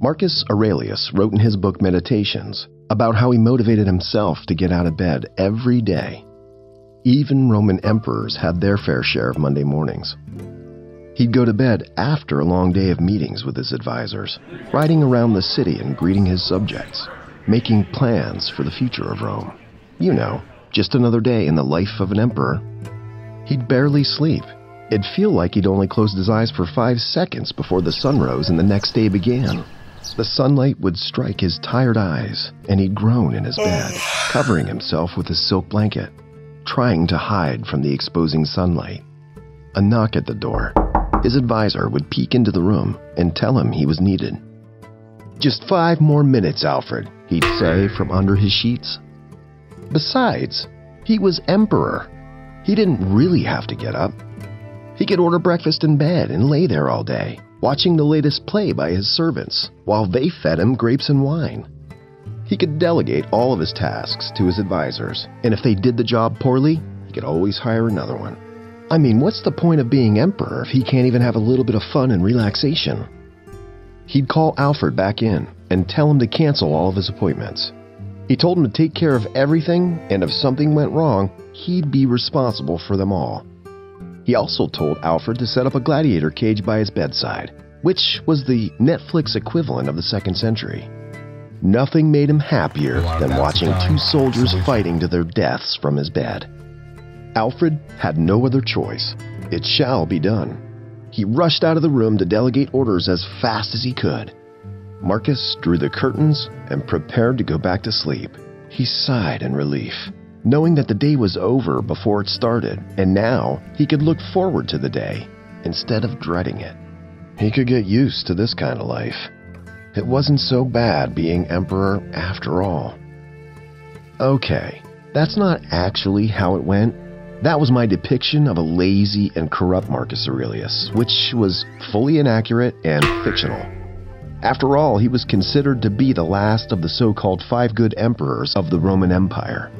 Marcus Aurelius wrote in his book Meditations about how he motivated himself to get out of bed every day. Even Roman emperors had their fair share of Monday mornings. He'd go to bed after a long day of meetings with his advisors, riding around the city and greeting his subjects, making plans for the future of Rome. You know, just another day in the life of an emperor. He'd barely sleep. It'd feel like he'd only closed his eyes for 5 seconds before the sun rose and the next day began. The sunlight would strike his tired eyes, and he'd groan in his bed, covering himself with his silk blanket, trying to hide from the exposing sunlight. A knock at the door. His advisor would peek into the room and tell him he was needed. "Just 5 more minutes, Alfred," he'd say from under his sheets. Besides, he was emperor. He didn't really have to get up. He could order breakfast in bed and lay there all day, watching the latest play by his servants while they fed him grapes and wine. He could delegate all of his tasks to his advisors, and if they did the job poorly, he could always hire another one. I mean, what's the point of being emperor if he can't even have a little bit of fun and relaxation? He'd call Alfred back in and tell him to cancel all of his appointments. He told him to take care of everything, and if something went wrong, he'd be responsible for them all. He also told Alfred to set up a gladiator cage by his bedside, which was the Netflix equivalent of the 2nd century. Nothing made him happier than watching 2 soldiers fighting to their deaths from his bed. Alfred had no other choice. It shall be done. He rushed out of the room to delegate orders as fast as he could. Marcus drew the curtains and prepared to go back to sleep. He sighed in relief, knowing that the day was over before it started, and now he could look forward to the day instead of dreading it. He could get used to this kind of life. It wasn't so bad being emperor after all. Okay, that's not actually how it went. That was my depiction of a lazy and corrupt Marcus Aurelius, which was fully inaccurate and fictional. After all, he was considered to be the last of the so-called 5 good emperors of the Roman Empire.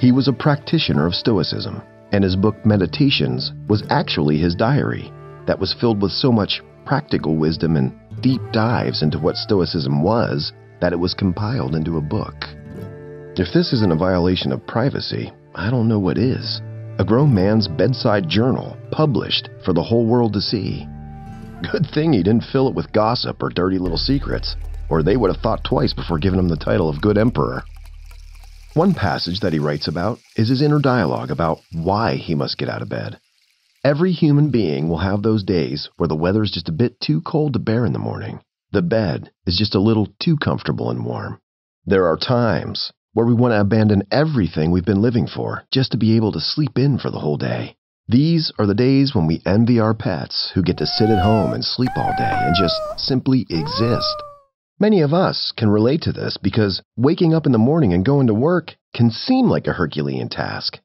He was a practitioner of Stoicism, and his book Meditations was actually his diary that was filled with so much practical wisdom and deep dives into what Stoicism was that it was compiled into a book. If this isn't a violation of privacy, I don't know what is. A grown man's bedside journal, published for the whole world to see. Good thing he didn't fill it with gossip or dirty little secrets, or they would have thought twice before giving him the title of Good Emperor. One passage that he writes about is his inner dialogue about why he must get out of bed. Every human being will have those days where the weather is just a bit too cold to bear in the morning. The bed is just a little too comfortable and warm. There are times where we want to abandon everything we've been living for just to be able to sleep in for the whole day. These are the days when we envy our pets who get to sit at home and sleep all day and just simply exist. Many of us can relate to this because waking up in the morning and going to work can seem like a Herculean task.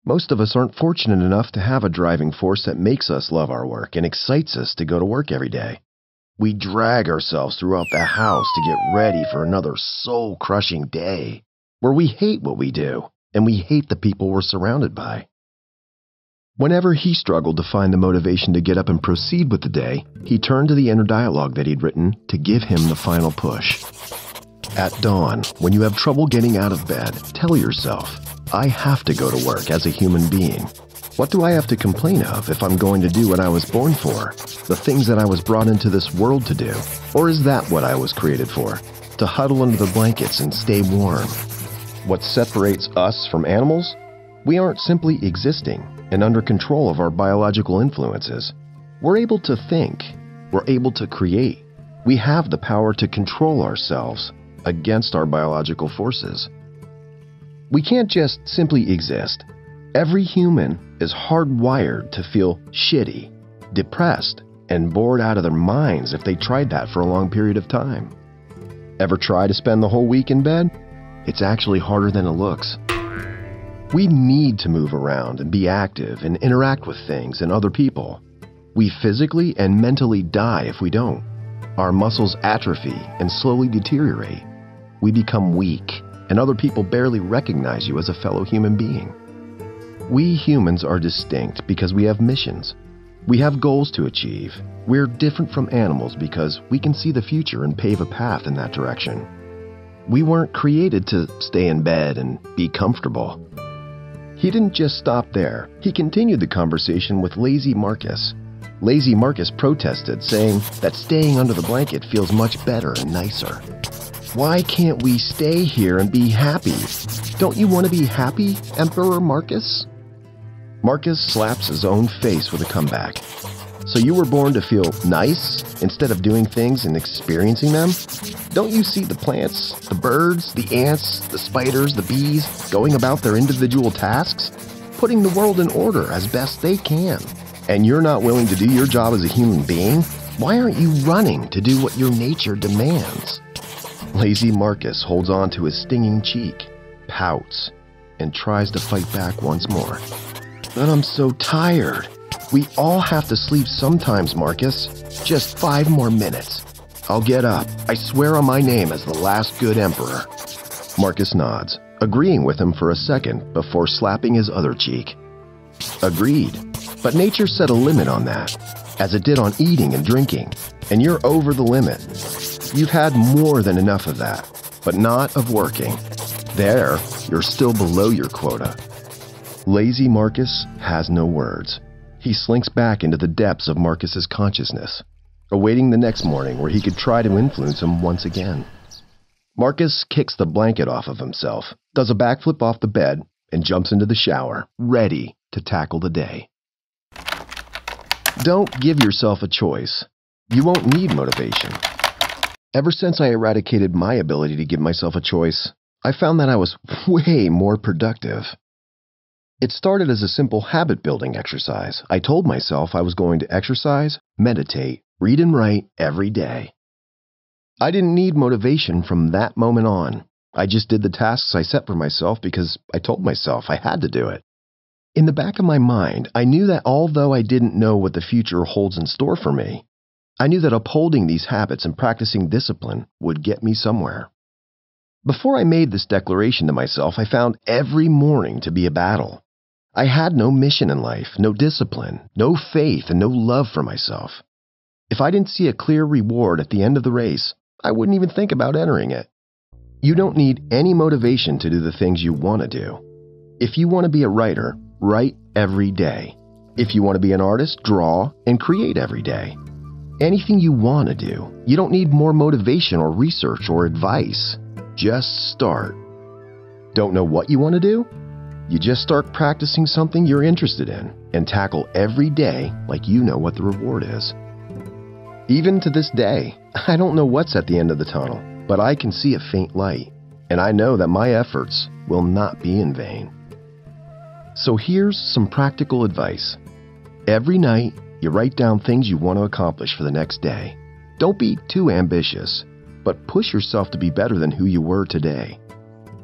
Most of us aren't fortunate enough to have a driving force that makes us love our work and excites us to go to work every day. We drag ourselves throughout the house to get ready for another soul-crushing day, where we hate what we do and we hate the people we're surrounded by. Whenever he struggled to find the motivation to get up and proceed with the day, he turned to the inner dialogue that he'd written to give him the final push. At dawn, when you have trouble getting out of bed, tell yourself, I have to go to work as a human being. What do I have to complain of if I'm going to do what I was born for? The things that I was brought into this world to do? Or is that what I was created for? To huddle under the blankets and stay warm? What separates us from animals? We aren't simply existing and under control of our biological influences. We're able to think. We're able to create. We have the power to control ourselves against our biological forces. We can't just simply exist. Every human is hardwired to feel shitty, depressed, and bored out of their minds if they tried that for a long period of time. Ever try to spend the whole week in bed? It's actually harder than it looks. We need to move around and be active and interact with things and other people. We physically and mentally die if we don't. Our muscles atrophy and slowly deteriorate. We become weak, and other people barely recognize you as a fellow human being. We humans are distinct because we have missions. We have goals to achieve. We're different from animals because we can see the future and pave a path in that direction. We weren't created to stay in bed and be comfortable. He didn't just stop there. He continued the conversation with Lazy Marcus. Lazy Marcus protested, saying that staying under the blanket feels much better and nicer. Why can't we stay here and be happy? Don't you want to be happy, Emperor Marcus? Marcus slaps his own face with a comeback. So you were born to feel nice instead of doing things and experiencing them? Don't you see the plants, the birds, the ants, the spiders, the bees going about their individual tasks, putting the world in order as best they can? And you're not willing to do your job as a human being? Why aren't you running to do what your nature demands? Lazy Marcus holds on to his stinging cheek, pouts, and tries to fight back once more. But I'm so tired. We all have to sleep sometimes, Marcus. Just 5 more minutes. I'll get up. I swear on my name as the last good emperor. Marcus nods, agreeing with him for a second before slapping his other cheek. Agreed. But nature set a limit on that, as it did on eating and drinking, and you're over the limit. You've had more than enough of that, but not of working. There, you're still below your quota. Lazy Marcus has no words. He slinks back into the depths of Marcus's consciousness, awaiting the next morning where he could try to influence him once again. Marcus kicks the blanket off of himself, does a backflip off the bed, and jumps into the shower, ready to tackle the day. Don't give yourself a choice. You won't need motivation. Ever since I eradicated my ability to give myself a choice, I found that I was way more productive. It started as a simple habit-building exercise. I told myself I was going to exercise, meditate, read and write every day. I didn't need motivation from that moment on. I just did the tasks I set for myself because I told myself I had to do it. In the back of my mind, I knew that although I didn't know what the future holds in store for me, I knew that upholding these habits and practicing discipline would get me somewhere. Before I made this declaration to myself, I found every morning to be a battle. I had no mission in life, no discipline, no faith, and no love for myself. If I didn't see a clear reward at the end of the race, I wouldn't even think about entering it. You don't need any motivation to do the things you want to do. If you want to be a writer, write every day. If you want to be an artist, draw and create every day. Anything you want to do, you don't need more motivation or research or advice. Just start. Don't know what you want to do? You just start practicing something you're interested in and tackle every day like you know what the reward is. Even to this day, I don't know what's at the end of the tunnel, but I can see a faint light, and I know that my efforts will not be in vain. So here's some practical advice. Every night, you write down things you want to accomplish for the next day. Don't be too ambitious, but push yourself to be better than who you were today.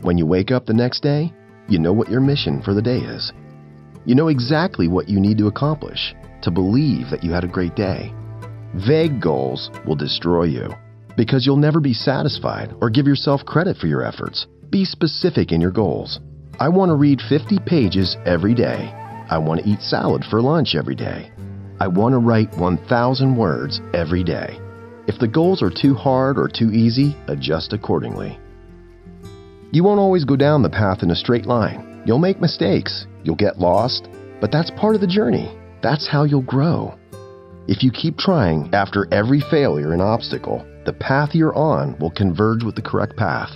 When you wake up the next day, you know what your mission for the day is. You know exactly what you need to accomplish to believe that you had a great day. Vague goals will destroy you because you'll never be satisfied or give yourself credit for your efforts. Be specific in your goals. I want to read 50 pages every day. I want to eat salad for lunch every day. I want to write 1,000 words every day. If the goals are too hard or too easy, adjust accordingly. You won't always go down the path in a straight line. You'll make mistakes. You'll get lost. But that's part of the journey. That's how you'll grow. If you keep trying after every failure and obstacle, the path you're on will converge with the correct path.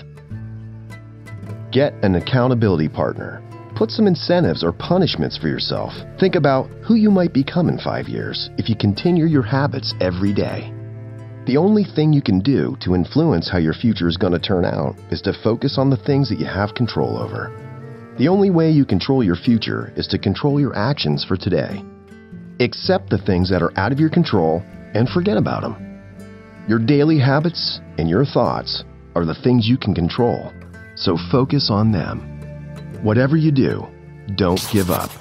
Get an accountability partner. Put some incentives or punishments for yourself. Think about who you might become in 5 years if you continue your habits every day. The only thing you can do to influence how your future is going to turn out is to focus on the things that you have control over. The only way you control your future is to control your actions for today. Accept the things that are out of your control and forget about them. Your daily habits and your thoughts are the things you can control, so focus on them. Whatever you do, don't give up.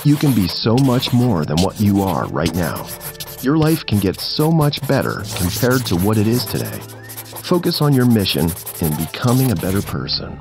You can be so much more than what you are right now. Your life can get so much better compared to what it is today. Focus on your mission in becoming a better person.